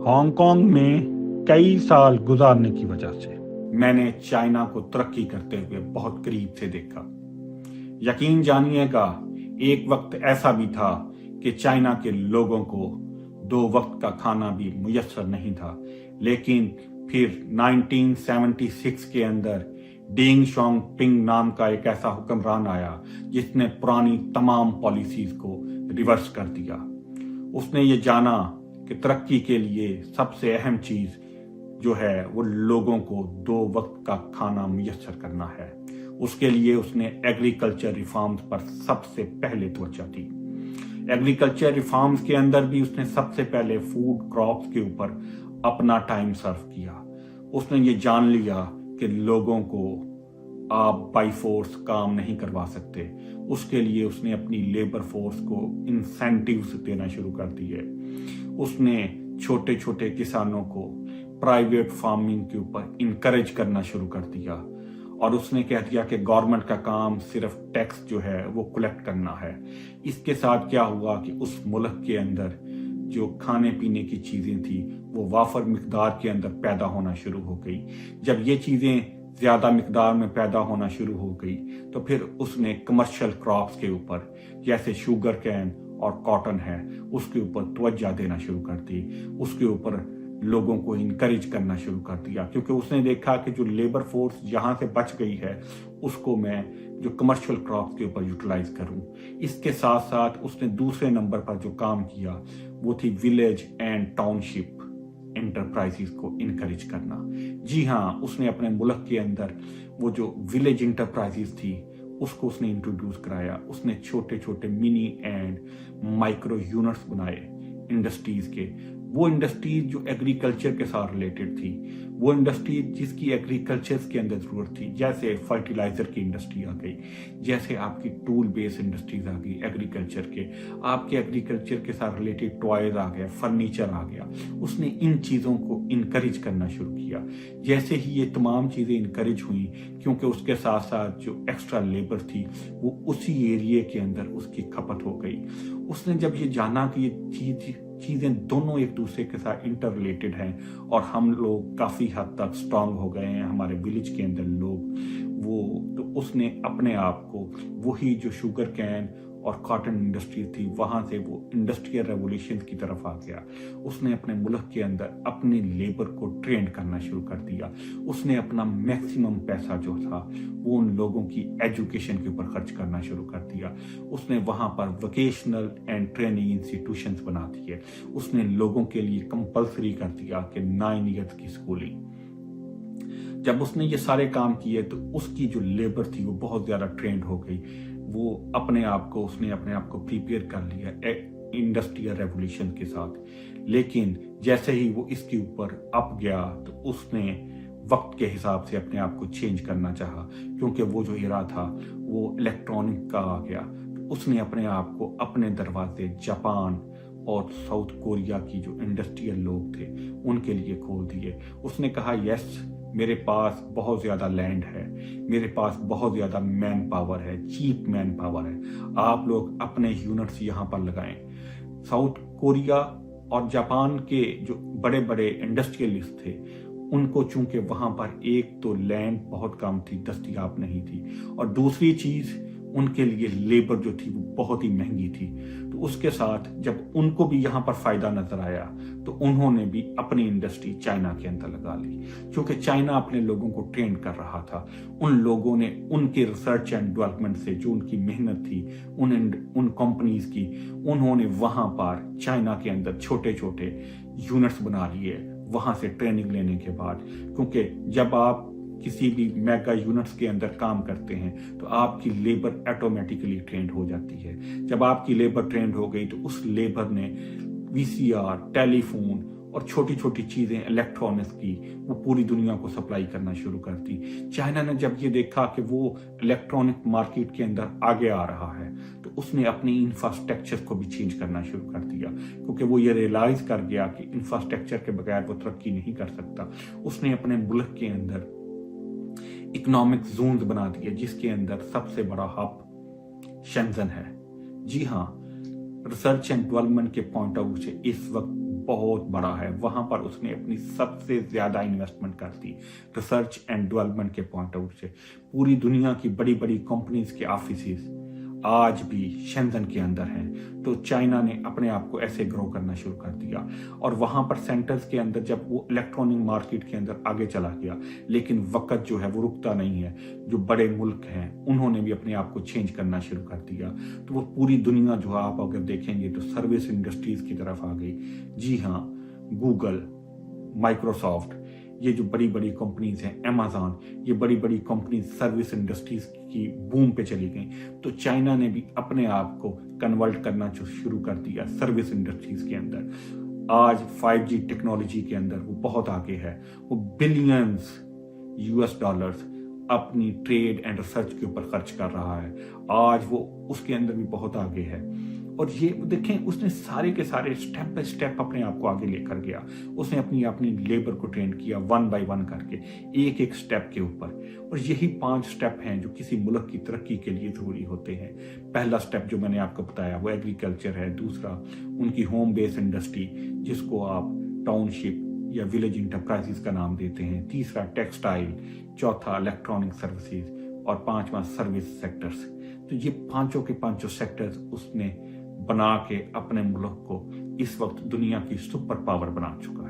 Hong Kong में कई साल गुजारने की वजह से मैंने चाइना को तरक्की करते हुए बहुत करीब से देखा। यकीन जानिएगा, एक वक्त ऐसा भी था कि चाइना के लोगों को 2 वक्त का खाना भी मुयस्सर नहीं था, लेकिन फिर 1976 के अंदर डेंग शाओपिंग नाम का एक ऐसा हुक्मरान आया जिसने पुरानी तमाम पॉलिसीज को रिवर्स कर दिया। उसने ये जाना कि तरक्की के लिए सबसे अहम चीज जो है वो लोगों को 2 वक्त का खाना मुयस्सर करना है। उसके लिए उसने एग्रीकल्चर रिफॉर्म्स पर सबसे पहले तवज्जो दी। एग्रीकल्चर रिफॉर्म्स के अंदर भी उसने सबसे पहले फूड क्रॉप्स के ऊपर अपना टाइम सर्व किया। उसने ये जान लिया कि लोगों को आप बाई फोर्स काम नहीं करवा सकते। उसके लिए उसने अपनी लेबर फोर्स को इंसेंटिव्स देना शुरू कर दिए। उसने छोटे छोटे किसानों को प्राइवेट फार्मिंग के ऊपर इनकरेज करना शुरू कर दिया और उसने कह दिया कि गवर्नमेंट का काम सिर्फ टैक्स जो है वो कलेक्ट करना है। इसके साथ क्या हुआ कि उस मुल्क के अंदर जो खाने पीने की चीजें थी वो वाफर मिकदार के अंदर पैदा होना शुरू हो गई। जब ये चीजें ज्यादा मिकदार में पैदा होना शुरू हो गई तो फिर उसने कमर्शियल क्रॉप्स के ऊपर जैसे शुगर कैन और कॉटन है उसके ऊपर तवज्जो देना शुरू कर दी। उसके ऊपर लोगों को इनकरेज करना शुरू कर दिया, क्योंकि उसने देखा कि जो लेबर फोर्स जहां से बच गई है उसको मैं जो कमर्शियल क्रॉप्स के ऊपर यूटिलाइज करूं। इसके साथ साथ उसने दूसरे नंबर पर जो काम किया वो थी विलेज एंड टाउनशिप एंटरप्राइजेस को इनकरेज करना। जी हाँ, उसने अपने मुल्क के अंदर वो जो विलेज एंटरप्राइजेस थी उसको उसने इंट्रोड्यूस कराया। उसने छोटे छोटे मिनी एंड माइक्रो यूनिट्स बनाए इंडस्ट्रीज के। वो इंडस्ट्रीज जो एग्रीकल्चर के साथ रिलेटेड थी, वो इंडस्ट्रीज जिसकी एग्रीकल्चर के अंदर जरूरत थी, जैसे फर्टिलाइजर की इंडस्ट्री आ गई, जैसे आपकी टूल बेस्ड इंडस्ट्रीज आ गई एग्रीकल्चर के, आपके एग्रीकल्चर के साथ रिलेटेड टॉयज आ गया, फर्नीचर आ गया। उसने इन चीज़ों को इनकरेज करना शुरू किया। जैसे ही ये तमाम चीज़ें इनकरेज हुई, क्योंकि उसके साथ साथ जो एक्स्ट्रा लेबर थी वो उसी एरिए के अंदर उसकी खपत हो गई। उसने जब ये जाना कि ये चीज़ें दोनों एक दूसरे के साथ इंटर रिलेटेड हैं और हम लोग काफ़ी हद तक स्ट्रांग हो गए हैं, हमारे विलेज के अंदर लोग वो, तो उसने अपने आप को वही जो शुगर कैन और कॉटन इंडस्ट्री थी वहाँ से वो इंडस्ट्रियल रेवोल्यूशन की तरफ आ गया। उसने अपने मुल्क के अंदर अपनी लेबर को ट्रेन करना शुरू कर दिया। उसने अपना मैक्सिमम पैसा जो था वो उन लोगों की एजुकेशन के ऊपर खर्च करना शुरू कर दिया। उसने वहाँ पर वोकेशनल एंड ट्रेनिंग इंस्टीट्यूशंस बना दिए। उसने लोगों के लिए कंपल्सरी कर दिया कि 9 ईयर्स की स्कूलिंग। जब उसने ये सारे काम किए तो उसकी जो लेबर थी वो बहुत ज़्यादा ट्रेंड हो गई। वो उसने अपने आप को प्रिपेयर कर लिया इंडस्ट्रियल रेवोल्यूशन के साथ। लेकिन जैसे ही वो इसके ऊपर अप गया तो उसने वक्त के हिसाब से अपने आप को चेंज करना चाहा, क्योंकि वो जो एरा था वो इलेक्ट्रॉनिक का आ गया। तो उसने अपने आप को अपने दरवाजे जापान और साउथ कोरिया की जो इंडस्ट्रियल लोग थे उनके लिए खोल दिए। उसने कहा यस, मेरे पास बहुत ज़्यादा लैंड है, मेरे पास बहुत ज़्यादा मैन पावर है, चीप मैन पावर है, आप लोग अपने यूनिट्स यहाँ पर लगाएं। साउथ कोरिया और जापान के जो बड़े बड़े इंडस्ट्रियलिस्ट थे उनको चूंकि वहाँ पर एक तो लैंड बहुत कम थी, दस्तयाब नहीं थी, और दूसरी चीज़ उनके लिए लेबर जो थी वो बहुत ही महंगी थी। तो उसके साथ जब उनको भी यहाँ पर फायदा नजर आया तो उन्होंने भी अपनी इंडस्ट्री चाइना के अंदर लगा ली। क्योंकि चाइना अपने लोगों को ट्रेन कर रहा था, उन लोगों ने उनके रिसर्च एंड डेवलपमेंट से जो उनकी मेहनत थी उन कंपनीज की, उन्होंने वहां पर चाइना के अंदर छोटे छोटे यूनिट्स बना लिए वहां से ट्रेनिंग लेने के बाद। क्योंकि जब आप किसी भी मेगा यूनिट्स के अंदर काम करते हैं तो आपकी लेबर ऑटोमेटिकली ट्रेंड हो जाती है। जब आपकी लेबर ट्रेंड हो गई तो उस लेबर ने वीसीआर, टेलीफोन और छोटी छोटी चीजें इलेक्ट्रॉनिक्स की वो पूरी दुनिया को सप्लाई करना शुरू कर दी। चाइना ने जब ये देखा कि वो इलेक्ट्रॉनिक मार्केट के अंदर आगे आ रहा है तो उसने अपनी इंफ्रास्ट्रक्चर को भी चेंज करना शुरू कर दिया, क्योंकि वो ये रियलाइज कर गया कि इंफ्रास्ट्रक्चर के बगैर वो तरक्की नहीं कर सकता। उसने अपने मुल्क के अंदर इकोनॉमिक जोन्स बना दिए जिसके अंदर सबसे बड़ा हब शेंजन है। जी हाँ, रिसर्च एंड डेवलपमेंट के पॉइंट ऑफ व्यू से इस वक्त बहुत बड़ा है, वहां पर उसने अपनी सबसे ज्यादा इन्वेस्टमेंट कर दी रिसर्च एंड डेवलपमेंट के पॉइंट आउट से। पूरी दुनिया की बड़ी बड़ी कंपनीज के ऑफिसेज आज भी शेंजन के अंदर हैं। तो चाइना ने अपने आप को ऐसे ग्रो करना शुरू कर दिया और वहां पर सेंटर्स के अंदर जब वो इलेक्ट्रॉनिक मार्केट के अंदर आगे चला गया, लेकिन वक्त जो है वो रुकता नहीं है। जो बड़े मुल्क हैं उन्होंने भी अपने आप को चेंज करना शुरू कर दिया। तो वो पूरी दुनिया जो आप अगर देखेंगे तो सर्विस इंडस्ट्रीज की तरफ आ गई। जी हाँ, गूगल, माइक्रोसॉफ्ट, ये जो बड़ी बड़ी कंपनीज हैं, अमेज़न, ये बड़ी बड़ी कंपनीज सर्विस इंडस्ट्रीज की बूम पे चली गई। तो चाइना ने भी अपने आप को कन्वर्ट करना शुरू कर दिया सर्विस इंडस्ट्रीज के अंदर। आज 5G टेक्नोलॉजी के अंदर वो बहुत आगे है। वो बिलियंस US डॉलर्स अपनी ट्रेड एंड रिसर्च के ऊपर खर्च कर रहा है। आज वो उसके अंदर भी बहुत आगे है। और ये देखें, उसने सारे के सारे स्टेप बाय स्टेप अपने आप को आगे लेकर गया। उसने अपनी लेबर को ट्रेन किया 1 by 1 करके, एक एक स्टेप के ऊपर। और यही 5 स्टेप हैं जो किसी मुल्क की तरक्की के लिए जरूरी होते हैं। पहला स्टेप जो मैंने आपको बताया वो एग्रीकल्चर है। दूसरा उनकी होम बेस्ड इंडस्ट्री, जिसको आप टाउनशिप या विलेज इंटरप्राइजेस का नाम देते हैं। तीसरा टेक्सटाइल, चौथा इलेक्ट्रॉनिक सर्विसेज और पांचवा सर्विस सेक्टर्स। तो ये पांचों के पांचों सेक्टर्स उसने बना के अपने मुल्क को इस वक्त दुनिया की सुपर पावर बना चुका।